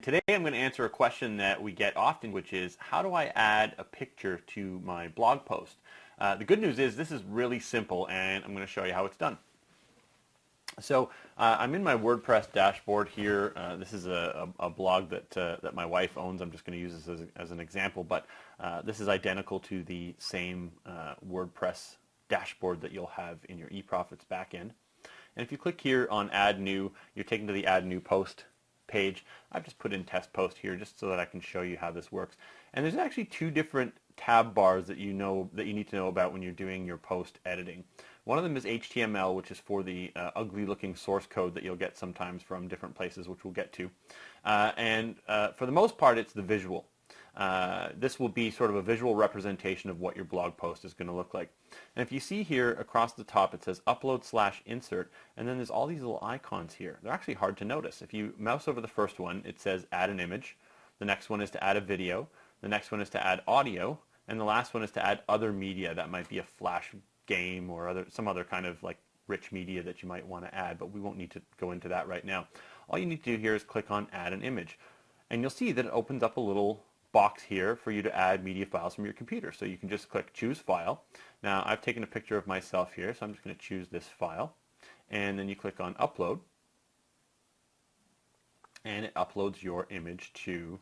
Today I'm going to answer a question that we get often, which is how do I add a picture to my blog post? The good news is this is really simple, and I'm going to show you how it's done. So I'm in my WordPress dashboard here. This is a blog that my wife owns. I'm just going to use this as an example, but this is identical to the same WordPress dashboard that you'll have in your eProfits backend. And if you click here on Add New, you're taken to the Add New Post page. I've just put in Test Post here just so that I can show you how this works. And there's actually two different tab bars that you need to know about when you're doing your post editing. One of them is HTML, which is for the ugly looking source code that you'll get sometimes from different places, which we'll get to. For the most part, it's the visual. This will be sort of a visual representation of what your blog post is going to look like. And if you see here across the top, it says upload/insert, and then there's all these little icons here. They're actually hard to notice. If you mouse over the first one, it says add an image. The next one is to add a video. The next one is to add audio. And the last one is to add other media. That might be a Flash game or some other kind of like rich media that you might want to add, but we won't need to go into that right now. All you need to do here is click on add an image. And you'll see that it opens up a little box here for you to add media files from your computer. So you can just click choose file. Now I've taken a picture of myself here, so I'm just going to choose this file. And then you click on upload. And it uploads your image to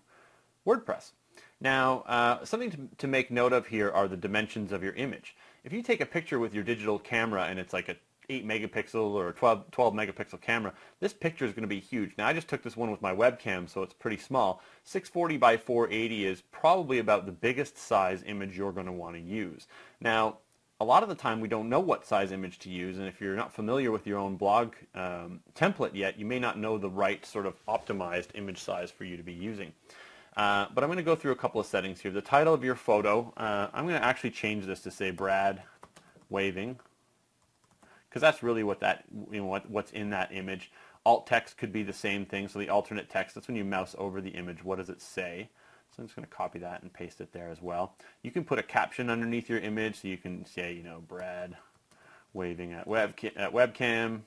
WordPress. Now, something to make note of here are the dimensions of your image. If you take a picture with your digital camera and it's like a 8 megapixel or a 12 megapixel camera, this picture is going to be huge. Now I just took this one with my webcam, so it's pretty small. 640 by 480 is probably about the biggest size image you're going to want to use. Now, a lot of the time we don't know what size image to use, and if you're not familiar with your own blog template yet, you may not know the right sort of optimized image size for you to be using. But I'm going to go through a couple of settings here. The title of your photo, I'm going to actually change this to say Brad waving, because that's really what what's in that image. Alt text could be the same thing. So the alternate text, that's when you mouse over the image. What does it say? So I'm just going to copy that and paste it there as well. You can put a caption underneath your image, so you can say, Brad waving at webcam.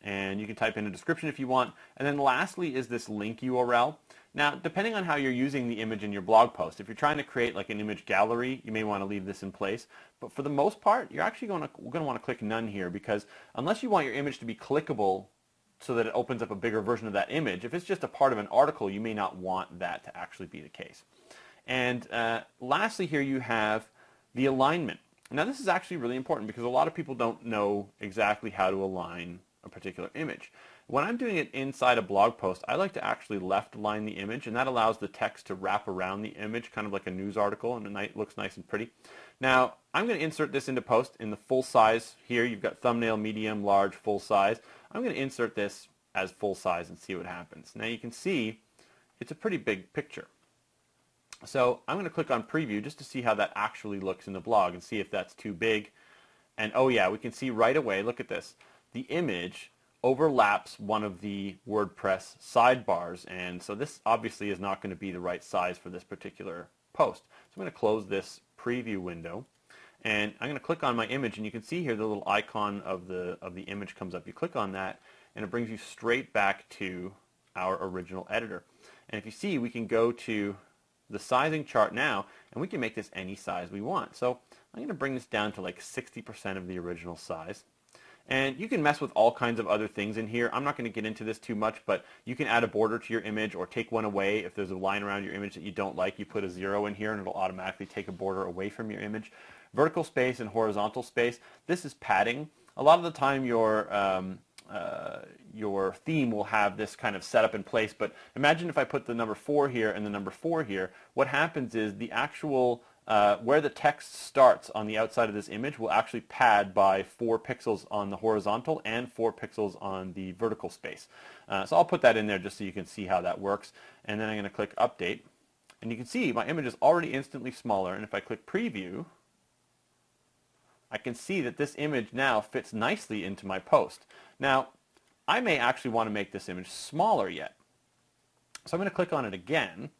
And you can type in a description if you want. And then lastly is this link URL. Now, depending on how you're using the image in your blog post, if you're trying to create like an image gallery, you may want to leave this in place. But for the most part, you're actually going to want to click none here, because unless you want your image to be clickable so that it opens up a bigger version of that image, if it's just a part of an article, you may not want that to actually be the case. And lastly here you have the alignment. Now this is actually really important because a lot of people don't know exactly how to align a particular image. When I'm doing it inside a blog post, I like to actually left align the image, and that allows the text to wrap around the image, kind of like a news article, and it looks nice and pretty. Now, I'm going to insert this into post in the full size here. You've got thumbnail, medium, large, full size. I'm going to insert this as full size and see what happens. Now you can see it's a pretty big picture. So I'm going to click on preview just to see how that actually looks in the blog and see if that's too big. And oh yeah, we can see right away, look at this. The image overlaps one of the WordPress sidebars, and so this obviously is not going to be the right size for this particular post. So I'm going to close this preview window, and I'm going to click on my image, and you can see here the little icon of the image comes up. You click on that, and it brings you straight back to our original editor. And if you see, we can go to the sizing chart now, and we can make this any size we want. So I'm going to bring this down to like 60% of the original size. And you can mess with all kinds of other things in here. I'm not going to get into this too much, but you can add a border to your image or take one away. If there's a line around your image that you don't like, you put a 0 in here and it'll automatically take a border away from your image. Vertical space and horizontal space, this is padding. A lot of the time your theme will have this kind of setup in place, but imagine if I put the number 4 here and the number 4 here. What happens is the actual where the text starts on the outside of this image will actually pad by 4 pixels on the horizontal and 4 pixels on the vertical space. So I'll put that in there just so you can see how that works. And then I'm going to click update. And you can see my image is already instantly smaller. And if I click preview, I can see that this image now fits nicely into my post. Now, I may actually want to make this image smaller yet. So I'm going to click on it again.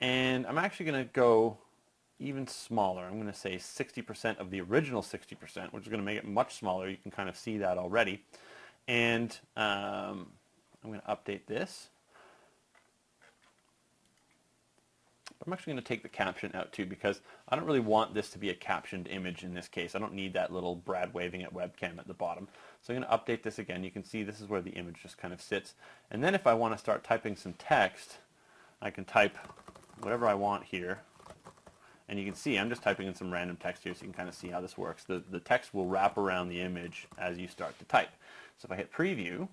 And I'm actually going to go even smaller. I'm going to say 60% of the original 60%, which is going to make it much smaller. You can kind of see that already. And I'm going to update this. I'm actually going to take the caption out too because I don't really want this to be a captioned image in this case. I don't need that little Brad waving at webcam at the bottom. So I'm going to update this again. You can see this is where the image just kind of sits. And then if I want to start typing some text, I can type whatever I want here. And you can see I'm just typing in some random text here so you can kind of see how this works. The text will wrap around the image as you start to type. So if I hit preview,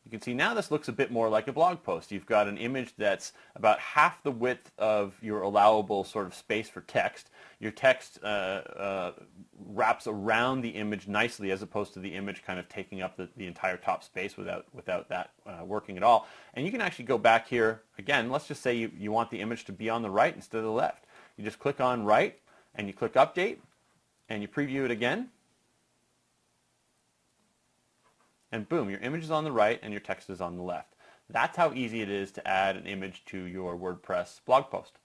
you can see now this looks a bit more like a blog post. You've got an image that's about half the width of your allowable sort of space for text. Your text wraps around the image nicely as opposed to the image kind of taking up the entire top space without that working at all. And you can actually go back here again. Let's just say you want the image to be on the right instead of the left. You just click on right and you click update and you preview it again. And boom, your image is on the right and your text is on the left. That's how easy it is to add an image to your WordPress blog post.